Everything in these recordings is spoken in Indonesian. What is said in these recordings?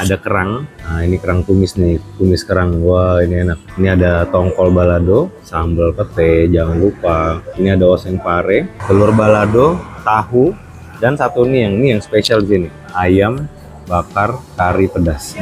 ada kerang. Nah, ini kerang tumis nih, tumis kerang. Wah, ini enak. Ini ada tongkol balado, sambal pete, jangan lupa. Ini ada oseng pare, telur balado, tahu, dan satu nih yang spesial di sini, ayam bakar kari pedas.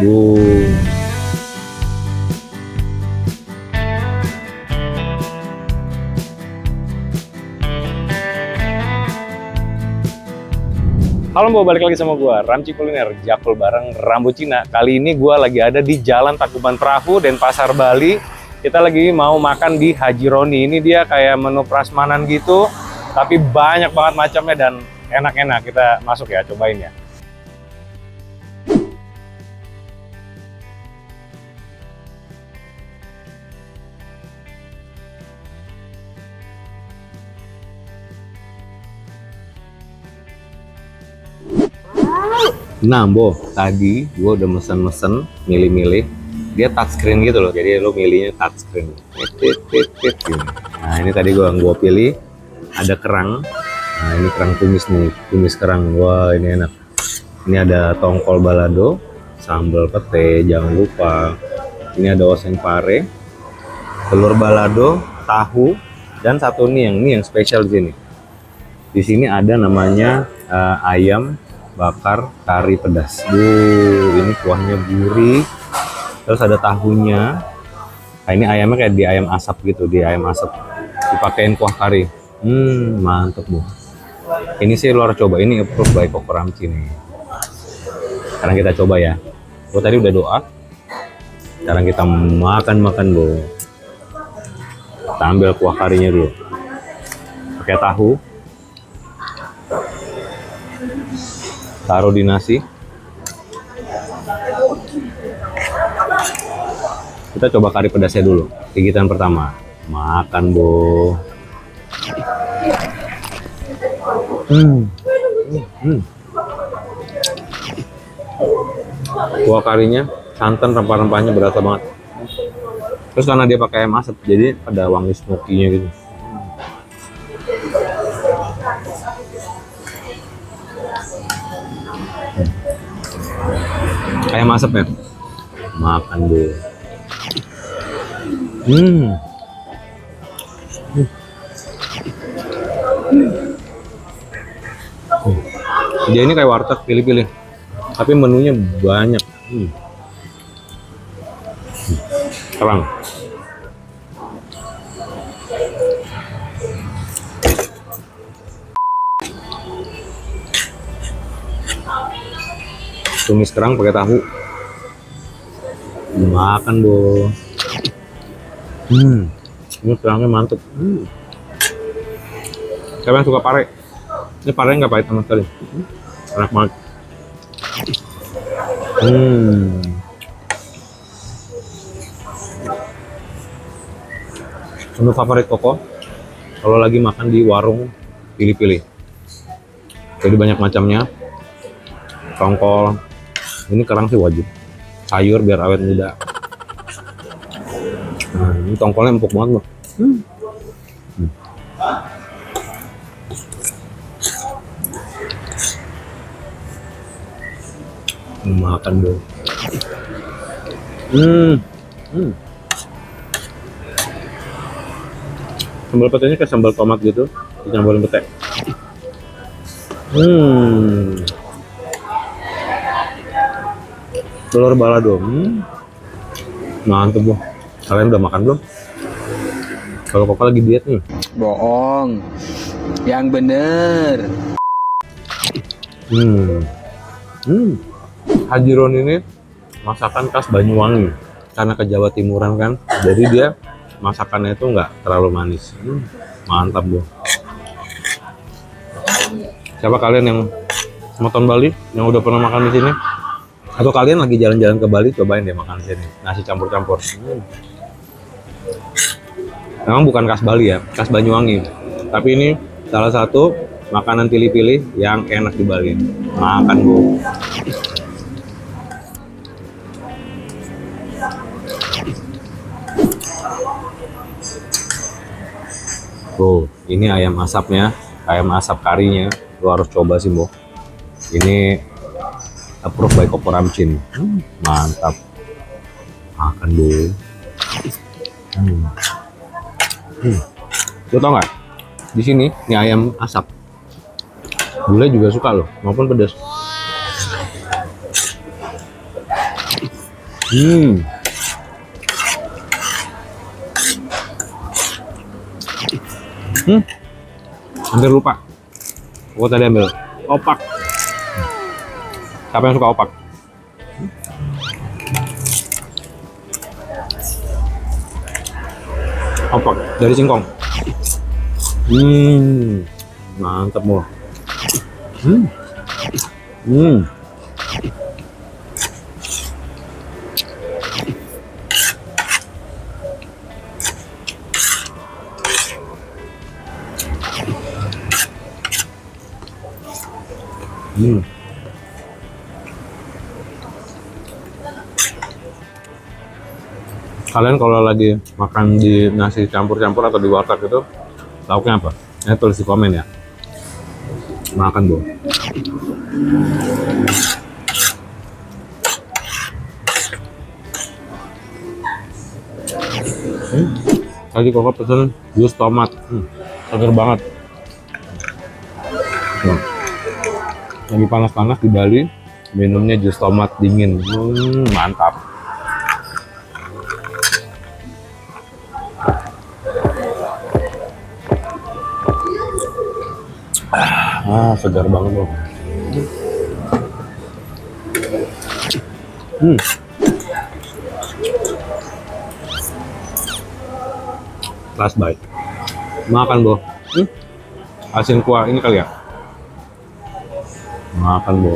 Halo, mau balik lagi sama gua Ramci Kuliner, Jakul bareng Rambo Cina. Kali ini gua lagi ada di Jalan Tangkuban Perahu, Denpasar, Bali. Kita lagi mau makan di Haji Roni. Ini dia kayak menu prasmanan gitu, tapi banyak banget macamnya dan enak-enak. Kita masuk ya, cobain ya. Nah, tadi gue udah mesen-mesen, milih-milih. Dia touchscreen gitu loh, jadi lo milihnya touchscreen. Nah, ini tadi gue pilih, ada kerang. Nah, ini kerang tumis nih, tumis kerang. Wah, ini enak. Ini ada tongkol balado, sambal pete, jangan lupa. Ini ada oseng pare, telur balado, tahu, dan satu nih yang spesial di sini. Di sini ada namanya ayam bakar kari pedas. Ini kuahnya gurih, terus ada tahunya. Nah, ini ayamnya kayak di ayam asap gitu, di ayam asap dipakein kuah kari. Mantep Bu. Ini sih lo harus coba, ini approve by Koko Ramci nih. Sekarang kita coba ya. Gue tadi udah doa, sekarang kita makan Bu. Kita ambil kuah karinya dulu, pakai tahu, taruh di nasi. Kita coba kari pedasnya dulu, gigitan pertama. Makan Bu. Kuah karinya, santan, rempah-rempahnya berasa banget. Terus karena dia pakai ayam asap, jadi ada wangi smoky-nya gitu. Ayam asap ya, makan Bu. Dia ini kayak warteg, pilih-pilih, tapi menunya banyak. Kerang, tumis kerang pakai tahu, makan Bu. Ini kerangnya mantep. Siapa yang suka pare? Ini pare nggak pahit sama sekali, enak banget. Menu favorit Koko kalau lagi makan di warung, pilih-pilih. Jadi banyak macamnya. Tongkol, ini kerang sih wajib. Sayur biar awet muda. Nah, ini tongkolnya empuk banget loh. Makan Bu. Sambal petenya kayak sambal tomat gitu, dicampurin pete. Telur balado. Mantep Bu. Kalian udah makan belum? Kalau Koko lagi diet nih. Bohong. Yang bener. Haji Roni ini masakan khas Banyuwangi. Karena ke Jawa Timuran kan, jadi dia masakannya itu nggak terlalu manis. Mantap Bu. Siapa kalian yang moton Bali yang udah pernah makan di sini? Atau kalian lagi jalan-jalan ke Bali, cobain deh makan di sini. Nasi campur-campur. Memang bukan khas Bali ya, khas Banyuwangi. Tapi ini salah satu makanan pilih-pilih yang enak di Bali. Makan Bu. Tuh, ini ayam asapnya, ayam asap karinya. Lo harus coba sih Bu. Ini Approve by Koko Ramcin. Mantap. Makan dulu. Lo tau nggak? Di sini mie ayam asap. Bule juga suka loh, maupun pedas. Hampir lupa. Gua tadi ambil opak. Siapa yang suka opak? Opak dari singkong. Mantap mau. Kalian kalau lagi makan di nasi campur-campur atau di warteg itu lauknya apa? Tulis di komen ya. Makan bu. Tadi Koko pesen jus tomat. Seger banget. Lagi panas-panas di Bali, minumnya jus tomat dingin. Mantap. Segar banget loh. Last bite. Makan bu. Asin kuah ini kali ya. Makan bu.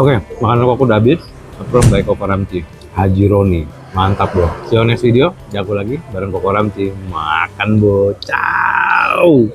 Oke, makanan Koko udah habis. Approve by Koko Ramcin. Haji Roni. Mantap bro. See you next video. Jago lagi bareng Koko Ramcin. Makan bu. Ciao.